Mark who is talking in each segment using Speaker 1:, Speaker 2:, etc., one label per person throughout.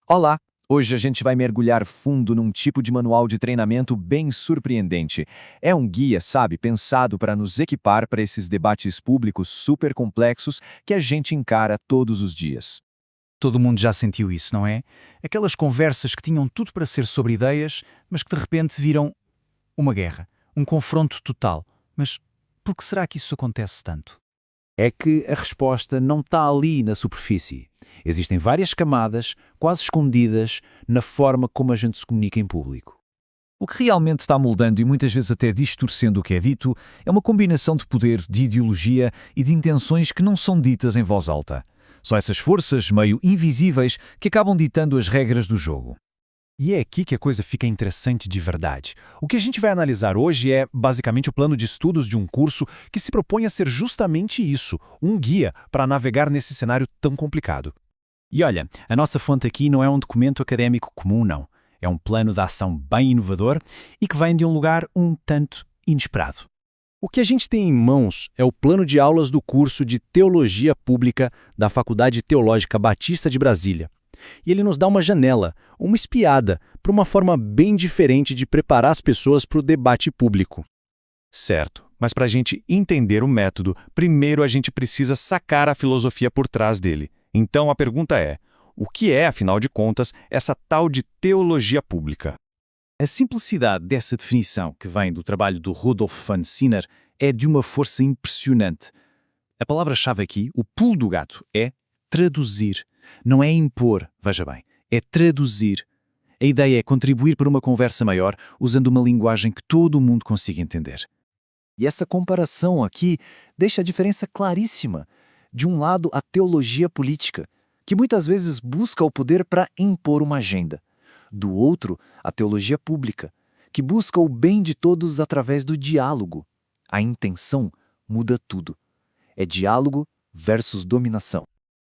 Speaker 1: Olá! Hoje a gente vai mergulhar fundo num tipo de manual de treinamento bem surpreendente. É um guia, sabe, pensado para nos equipar para esses debates públicos super complexos que a gente encara todos os dias.
Speaker 2: Todo mundo já sentiu isso, não é? Aquelas conversas que tinham tudo para ser sobre ideias, mas que de repente viram uma guerra, um confronto total. Mas por que será que isso acontece tanto?
Speaker 3: É que a resposta não está ali na superfície. Existem várias camadas, quase escondidas, na forma como a gente se comunica em público.
Speaker 4: O que realmente está moldando e muitas vezes até distorcendo o que é dito é uma combinação de poder, de ideologia e de intenções que não são ditas em voz alta. São essas forças meio invisíveis que acabam ditando as regras do jogo.
Speaker 2: E é aqui que a coisa fica interessante de verdade. O que a gente vai analisar hoje é, basicamente, o plano de estudos de um curso que se propõe a ser justamente isso, um guia para navegar nesse cenário tão complicado.
Speaker 3: E olha, a nossa fonte aqui não é um documento académico comum, não. É um plano de ação bem inovador e que vem de um lugar um tanto inesperado.
Speaker 5: O que a gente tem em mãos é o plano de aulas do curso de Teologia Pública da Faculdade Teológica Batista de Brasília. E ele nos dá uma janela, uma espiada, para uma forma bem diferente de preparar as pessoas para o debate público.
Speaker 1: Certo, mas para a gente entender o método, primeiro a gente precisa sacar a filosofia por trás dele. Então a pergunta é: o que é, afinal de contas, essa tal de teologia pública?
Speaker 3: A simplicidade dessa definição, que vem do trabalho do Rudolf von Siner, é de uma força impressionante. A palavra-chave aqui, o pulo do gato, é traduzir. Não é impor, veja bem, é traduzir. A ideia é contribuir para uma conversa maior usando uma linguagem que todo mundo consiga entender.
Speaker 6: E essa comparação aqui deixa a diferença claríssima. De um lado, a teologia política, que muitas vezes busca o poder para impor uma agenda. Do outro, a teologia pública, que busca o bem de todos através do diálogo. A intenção muda tudo. É diálogo versus dominação.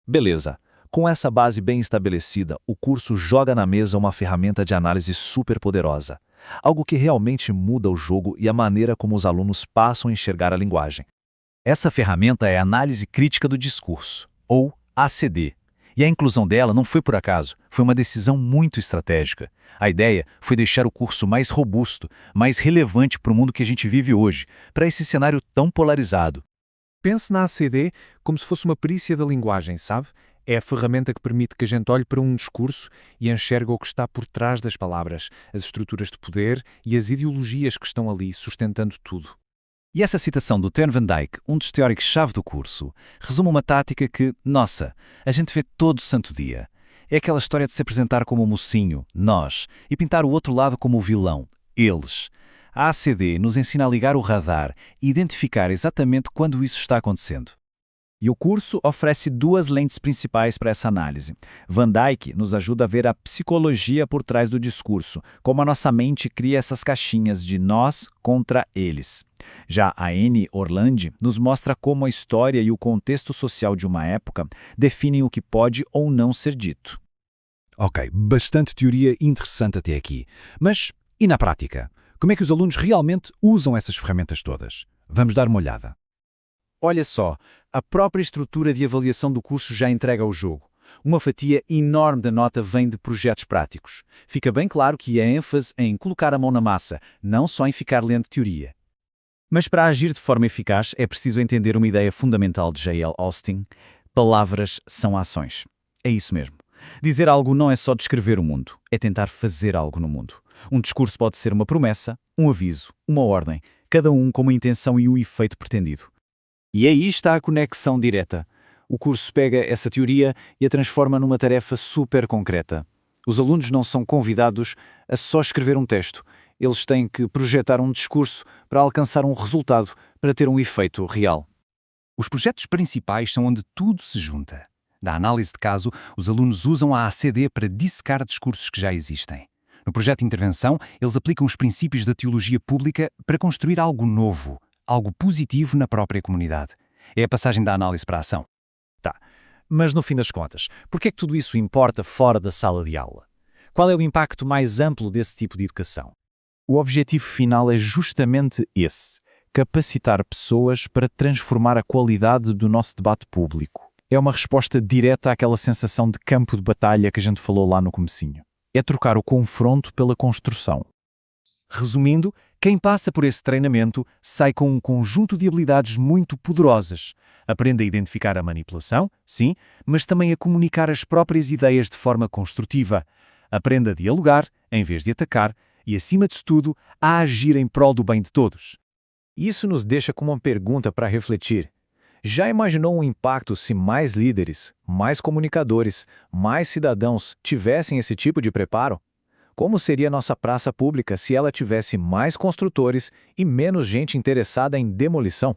Speaker 4: Beleza. Com essa base bem estabelecida, o curso joga na mesa uma ferramenta de análise super poderosa. Algo que realmente muda o jogo e a maneira como os alunos passam a enxergar a linguagem. Essa ferramenta é a Análise Crítica do Discurso, ou ACD. E a inclusão dela não foi por acaso, foi uma decisão muito estratégica. A ideia foi deixar o curso mais robusto, mais relevante para o mundo que a gente vive hoje, para esse cenário tão polarizado.
Speaker 2: Pense na ACD como se fosse uma perícia da linguagem, sabe? É a ferramenta que permite que a gente olhe para um discurso e enxergue o que está por trás das palavras, as estruturas de poder e as ideologias que estão ali sustentando tudo.
Speaker 3: E essa citação do Teun Van Dijk, um dos teóricos-chave do curso, resume uma tática que, nossa, a gente vê todo santo dia. É aquela história de se apresentar como o mocinho, nós, e pintar o outro lado como o vilão, eles. A ACD nos ensina a ligar o radar e identificar exatamente quando isso está acontecendo. E o curso oferece duas lentes principais para essa análise. Van Dijk nos ajuda a ver a psicologia por trás do discurso, como a nossa mente cria essas caixinhas de nós contra eles. Já a Annie Orlandi nos mostra como a história e o contexto social de uma época definem o que pode ou não ser dito.
Speaker 5: Ok, bastante teoria interessante até aqui. Mas, e na prática? Como é que os alunos realmente usam essas ferramentas todas? Vamos dar uma olhada.
Speaker 3: Olha só, a própria estrutura de avaliação do curso já entrega o jogo. Uma fatia enorme da nota vem de projetos práticos. Fica bem claro que a ênfase é em colocar a mão na massa, não só em ficar lendo teoria. Mas para agir de forma eficaz é preciso entender uma ideia fundamental de J.L. Austin: palavras são ações. É isso mesmo. Dizer algo não é só descrever o mundo, é tentar fazer algo no mundo. Um discurso pode ser uma promessa, um aviso, uma ordem, cada um com uma intenção e o efeito pretendido. E aí está a conexão direta. O curso pega essa teoria e a transforma numa tarefa super concreta. Os alunos não são convidados a só escrever um texto. Eles têm que projetar um discurso para alcançar um resultado, para ter um efeito real.
Speaker 2: Os projetos principais são onde tudo se junta. Da análise de caso, os alunos usam a ACD para dissecar discursos que já existem. No projeto de intervenção, eles aplicam os princípios da teologia pública para construir algo novo, algo positivo na própria comunidade. É a passagem da análise para a ação.
Speaker 5: Tá, mas no fim das contas, por que é que tudo isso importa fora da sala de aula? Qual é o impacto mais amplo desse tipo de educação?
Speaker 3: O objetivo final é justamente esse: capacitar pessoas para transformar a qualidade do nosso debate público.
Speaker 2: É uma resposta direta àquela sensação de campo de batalha que a gente falou lá no comecinho. É trocar o confronto pela construção. Resumindo, quem passa por esse treinamento sai com um conjunto de habilidades muito poderosas. Aprende a identificar a manipulação, sim, mas também a comunicar as próprias ideias de forma construtiva. Aprende a dialogar, em vez de atacar, e, acima de tudo, a agir em prol do bem de todos.
Speaker 3: Isso nos deixa com uma pergunta para refletir. Já imaginou um impacto se mais líderes, mais comunicadores, mais cidadãos tivessem esse tipo de preparo? Como seria nossa praça pública se ela tivesse mais construtores e menos gente interessada em demolição?